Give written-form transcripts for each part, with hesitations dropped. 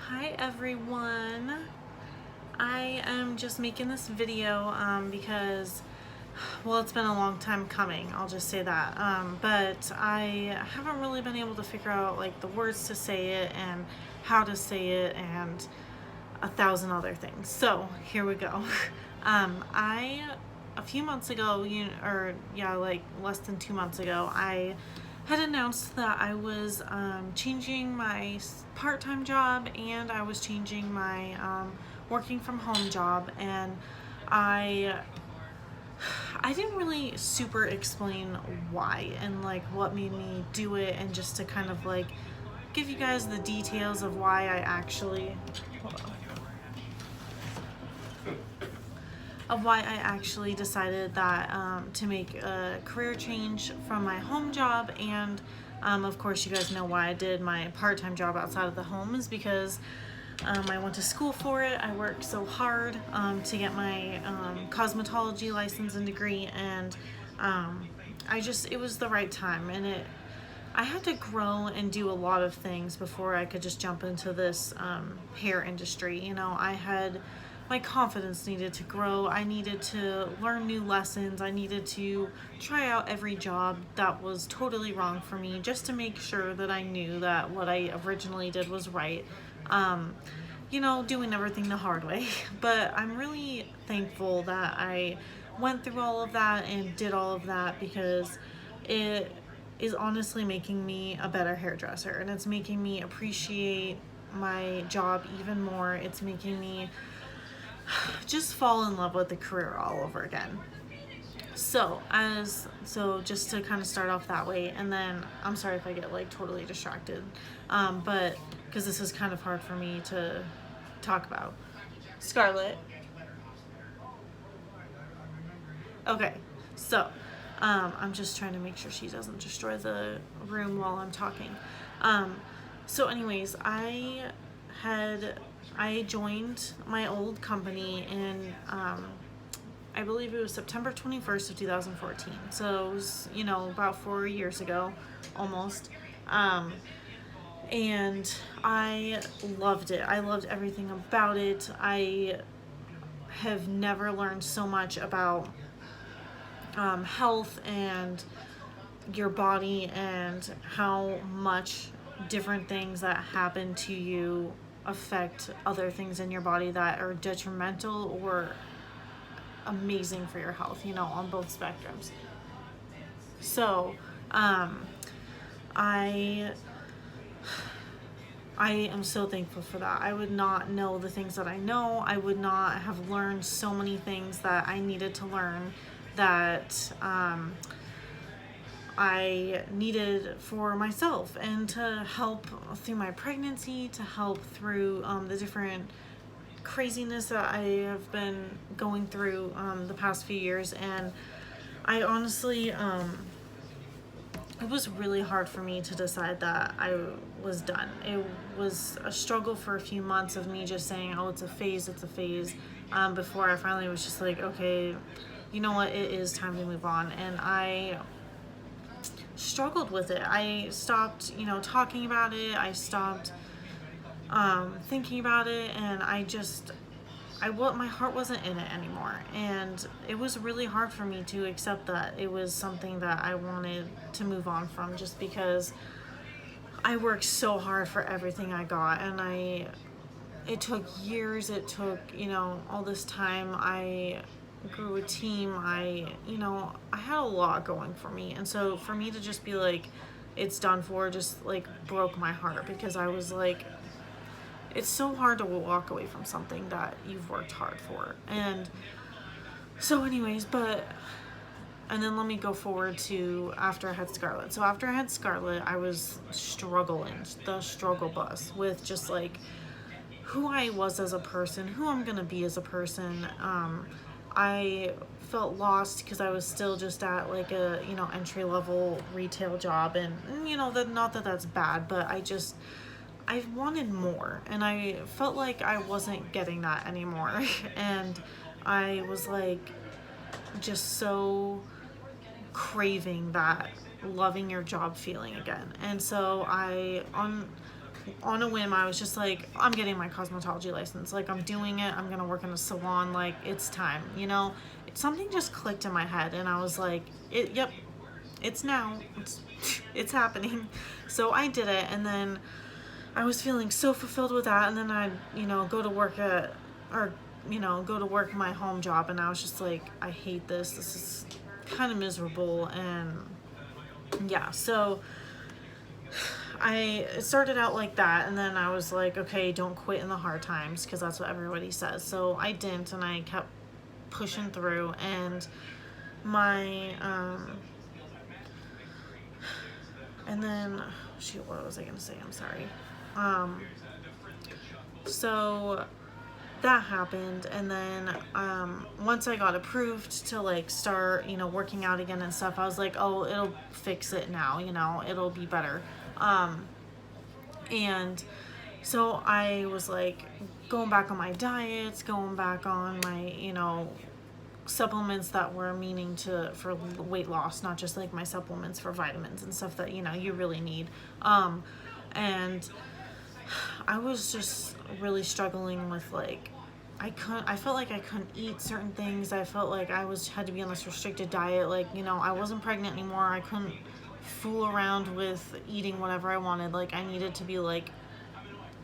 Hi everyone. I am just making this video because, well, it's been a long time coming, I'll just say that. But I haven't really been able to figure out like the words to say it and how to say it and a thousand other things. So here we go. A few months ago, like less than 2 months ago, I had announced that I was changing my part-time job and I was changing my working from home job, and I didn't really super explain why and like what made me do it, and just to kind of like give you guys the details of why I actually decided that to make a career change from my home job. And of course you guys know why I did my part-time job outside of the home is because I went to school for it. I worked so hard to get my cosmetology license and degree, and it was the right time, and I had to grow and do a lot of things before I could just jump into this hair industry. My confidence needed to grow. I needed to learn new lessons. I needed to try out every job that was totally wrong for me, just to make sure that I knew that what I originally did was right. Doing everything the hard way. But I'm really thankful that I went through all of that and did all of that, because it is honestly making me a better hairdresser, and it's making me appreciate my job even more. It's making me just fall in love with the career all over again. So just to kind of start off that way, and then I'm sorry if I get like totally distracted, but because this is kind of hard for me to talk about. Scarlett. Okay, so I'm just trying to make sure she doesn't destroy the room while I'm talking. So anyways, I joined my old company in I believe it was September 21st of 2014. So it was, about 4 years ago, almost. And I loved it. I loved everything about it. I have never learned so much about health and your body, and how much different things that happen to you affect other things in your body that are detrimental or amazing for your health, on both spectrums. So I am so thankful for that. I would not know the things that I know. I would not have learned so many things that I needed to learn, that I needed for myself, and to help through my pregnancy, to help through the different craziness that I have been going through the past few years. And I honestly, it was really hard for me to decide that I was done. It was a struggle for a few months of me just saying, oh, it's a phase, before I finally was just like, okay, you know what, it is time to move on. And I struggled with it. I stopped, talking about it. I stopped thinking about it, and my heart wasn't in it anymore. And it was really hard for me to accept that it was something that I wanted to move on from, just because I worked so hard for everything I got, and it took years. It took, all this time. I grew a team. I had a lot going for me. And so for me to just be like, it's done for, just like broke my heart, because I was like, it's so hard to walk away from something that you've worked hard for. And so anyways, and then let me go forward to after I had Scarlett. So after I had Scarlett, I was struggling, the struggle bus, with just like who I was as a person, who I'm gonna be as a person. I felt lost because I was still just at like a entry-level retail job, and not that that's bad, but I wanted more, and I felt like I wasn't getting that anymore. And I was like just so craving that loving your job feeling again. And so on a whim, I was just like, I'm getting my cosmetology license. Like, I'm doing it. I'm going to work in a salon. Like, it's time, you know? Something just clicked in my head, and I was like, yep, it's now. It's happening. So I did it, and then I was feeling so fulfilled with that, and then I'd, go to work go to work my home job, and I was just like, I hate this. This is kind of miserable, and yeah, so it started out like that, and then I was like, okay, don't quit in the hard times, because that's what everybody says. So I didn't, and I kept pushing through, and my and then shoot, what was I gonna say? I'm sorry. So that happened, and then once I got approved to like start working out again and stuff, I was like, oh, it'll fix it now, it'll be better. And so I was like going back on my diets, going back on my supplements that were meaning for weight loss, not just like my supplements for vitamins and stuff that you really need. And I was just really struggling with like, I felt like I couldn't eat certain things. I felt like I had to be on this restricted diet. Like, I wasn't pregnant anymore. I couldn't fool around with eating whatever I wanted. Like, I needed to be like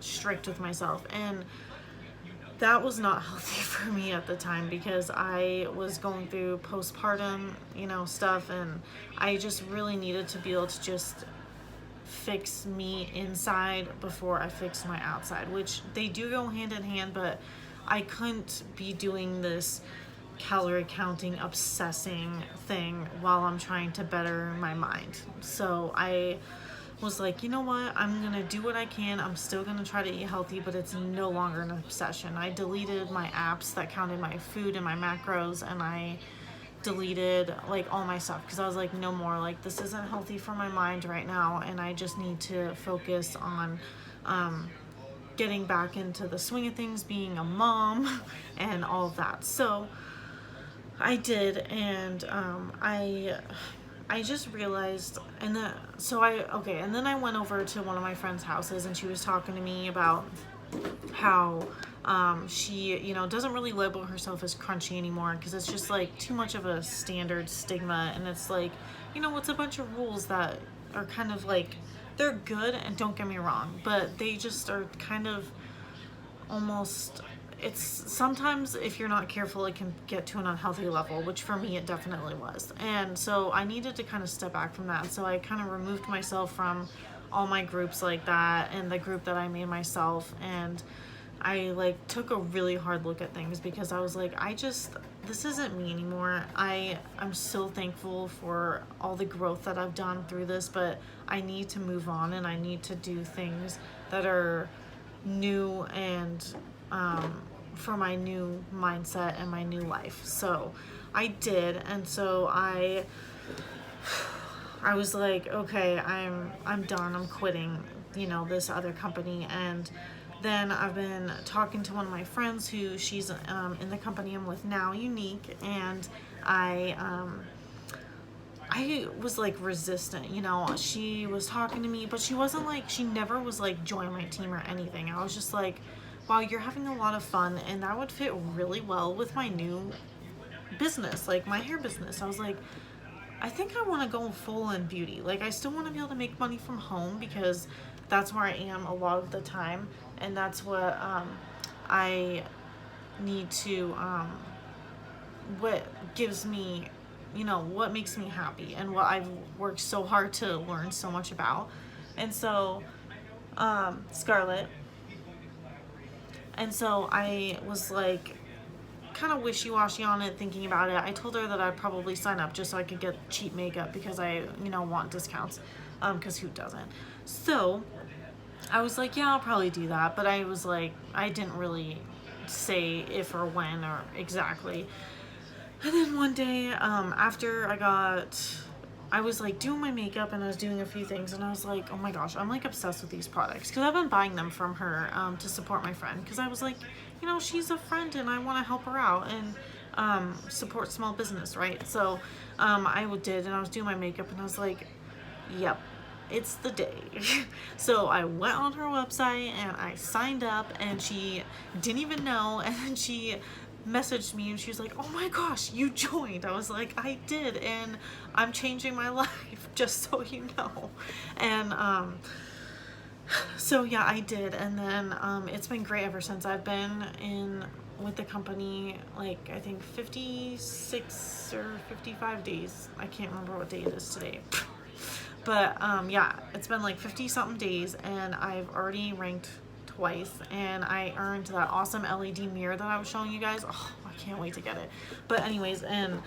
strict with myself. And that was not healthy for me at the time, because I was going through postpartum, stuff, and I just really needed to be able to just fix me inside before I fix my outside, which they do go hand in hand, but I couldn't be doing this calorie counting, obsessing thing while I'm trying to better my mind. So I was like, you know what, I'm gonna do what I can. I'm still gonna try to eat healthy, but it's no longer an obsession. I deleted my apps that counted my food and my macros, and I deleted like all my stuff, because I was like, no more, like this isn't healthy for my mind right now, and I just need to focus on getting back into the swing of things, being a mom and all of that. So I did, and I just realized, and then I went over to one of my friend's houses, and she was talking to me about how she doesn't really label herself as crunchy anymore, because it's just like too much of a standard stigma, and it's like, it's a bunch of rules that are kind of like, they're good, and don't get me wrong, but they just are kind of almost, it's sometimes, if you're not careful, it can get to an unhealthy level, which for me it definitely was. And so I needed to kind of step back from that. So I kind of removed myself from all my groups like that, and the group that I made myself, and I like took a really hard look at things, because I was like, this isn't me anymore. I'm so thankful for all the growth that I've done through this, but I need to move on, and I need to do things that are new, and for my new mindset and my new life. So I did, and so I was like, okay, I'm done. I'm quitting, this other company. And then I've been talking to one of my friends who she's in the company I'm with now, Unique, and I was like resistant, she was talking to me, but she never was like, join my team or anything. I was just like, wow, you're having a lot of fun, and that would fit really well with my new business, like my hair business. I was like, I think I want to go full in beauty. Like, I still want to be able to make money from home, because that's where I am a lot of the time, and that's what I need to what gives me, what makes me happy, and what I've worked so hard to learn so much about. And so Scarlett, and so I was like kind of wishy-washy on it, thinking about it. I told her that I'd probably sign up just so I could get cheap makeup, because I want discounts, because who doesn't? So I was like, yeah, I'll probably do that, but I was like, I didn't really say if or when or exactly. And then one day, after I was like doing my makeup, and I was doing a few things, and I was like, oh my gosh, I'm like obsessed with these products, because I've been buying them from her to support my friend, because I was like, she's a friend, and I want to help her out and support small business, right? So I did, and I was doing my makeup, and I was like, yep, it's the day. So I went on her website and I signed up, and she didn't even know, and then she messaged me and she was like, oh my gosh, you joined. I was like, I did, and I'm changing my life, just so you know. And so yeah, I did, and then it's been great ever since. I've been in with the company like I think 56 or 55 days. I can't remember what day it is today. But yeah, it's been like 50 something days, and I've already ranked twice, and I earned that awesome LED mirror that I was showing you guys. Oh, I can't wait to get it. But anyways, and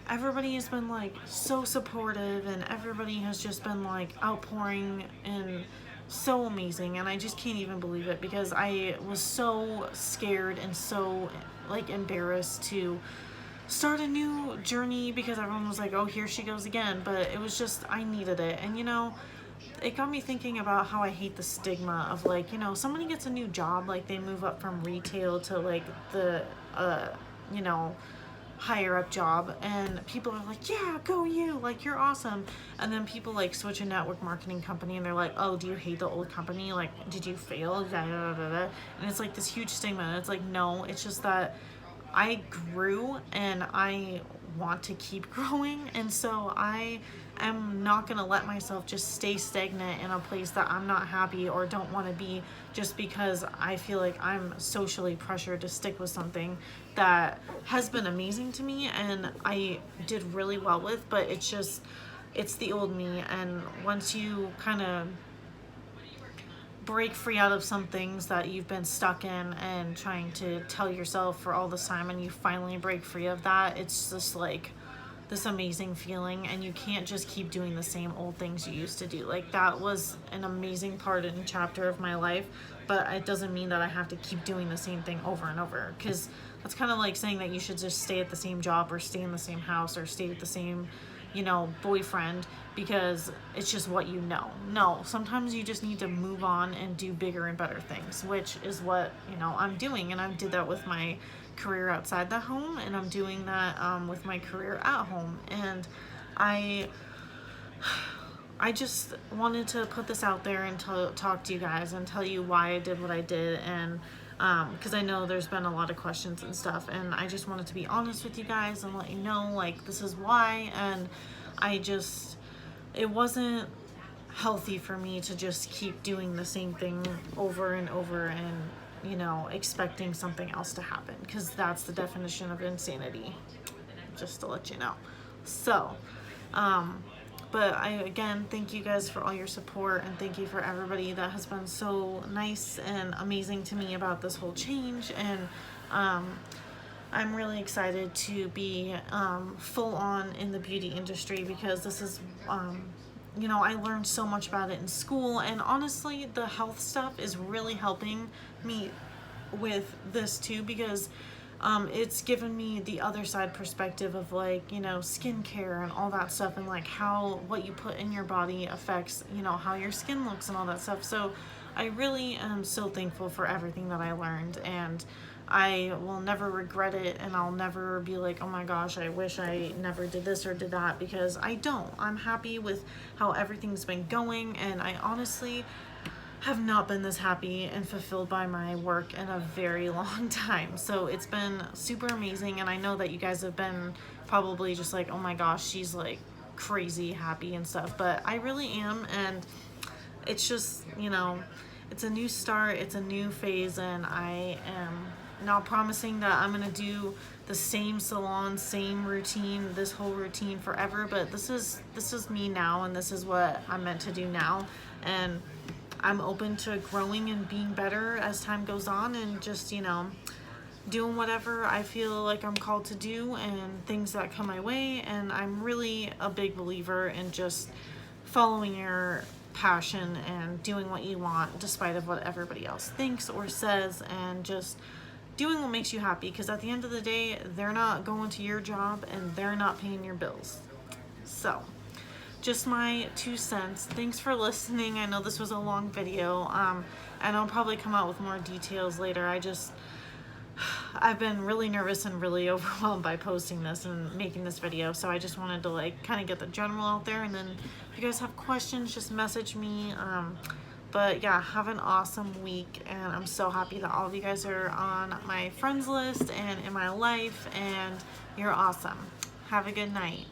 everybody has been like so supportive, and everybody has just been like outpouring and so amazing, and I just can't even believe it, because I was so scared and so like embarrassed to start a new journey, because everyone was like, oh, here she goes again. But it was just, I needed it. And you know, it got me thinking about how I hate the stigma of like, you know, somebody gets a new job, like they move up from retail to like the you know, higher up job, and people are like, yeah, go you, like you're awesome. And then people like switch a network marketing company, and they're like, oh, do you hate the old company, like did you fail, da, da, da, da. And it's like this huge stigma, and it's like, no, it's just that I grew and I want to keep growing, and so I am not going to let myself just stay stagnant in a place that I'm not happy or don't want to be, just because I feel like I'm socially pressured to stick with something that has been amazing to me and I did really well with. But it's just, it's the old me, and once you kind of break free out of some things that you've been stuck in and trying to tell yourself for all this time, and you finally break free of that, it's just like this amazing feeling, and you can't just keep doing the same old things you used to do. Like that was an amazing part and chapter of my life, but it doesn't mean that I have to keep doing the same thing over and over, because that's kind of like saying that you should just stay at the same job or stay in the same house or stay with the same, you know, boyfriend, because it's just what you know. No, sometimes you just need to move on and do bigger and better things, which is what, you know, I'm doing. And I did that with my career outside the home, and I'm doing that with my career at home. And I just wanted to put this out there and talk to you guys and tell you why I did what I did, and because I know there's been a lot of questions and stuff, and I just wanted to be honest with you guys and let you know, like, this is why. And it wasn't healthy for me to just keep doing the same thing over and over and, you know, expecting something else to happen, because that's the definition of insanity, just to let you know. So but I, again, thank you guys for all your support, and thank you for everybody that has been so nice and amazing to me about this whole change. And I'm really excited to be full on in the beauty industry, because this is, you know, I learned so much about it in school, and honestly, the health stuff is really helping me with this too, because it's given me the other side perspective of, like, you know, skincare and all that stuff, and like how what you put in your body affects, you know, how your skin looks and all that stuff. So I really am so thankful for everything that I learned, and I will never regret it, and I'll never be like, oh my gosh, I wish I never did this or did that, because I don't. I'm happy with how everything's been going, and I honestly have not been this happy and fulfilled by my work in a very long time. So it's been super amazing, and I know that you guys have been probably just like, oh my gosh, she's like crazy happy and stuff, but I really am. And it's just, you know, it's a new start, it's a new phase, and I am not promising that I'm gonna do the same salon, same routine, this whole routine forever, but this is me now, and this is what I'm meant to do now. And I'm open to growing and being better as time goes on, and just, you know, doing whatever I feel like I'm called to do and things that come my way. And I'm really a big believer in just following your passion and doing what you want despite of what everybody else thinks or says, and just doing what makes you happy, because at the end of the day, they're not going to your job and they're not paying your bills. So just my 2 cents. Thanks for listening. I know this was a long video, and I'll probably come out with more details later. I've been really nervous and really overwhelmed by posting this and making this video, so I just wanted to like kind of get the general out there, and then if you guys have questions, just message me. But yeah, have an awesome week, and I'm so happy that all of you guys are on my friends list and in my life, and you're awesome. Have a good night.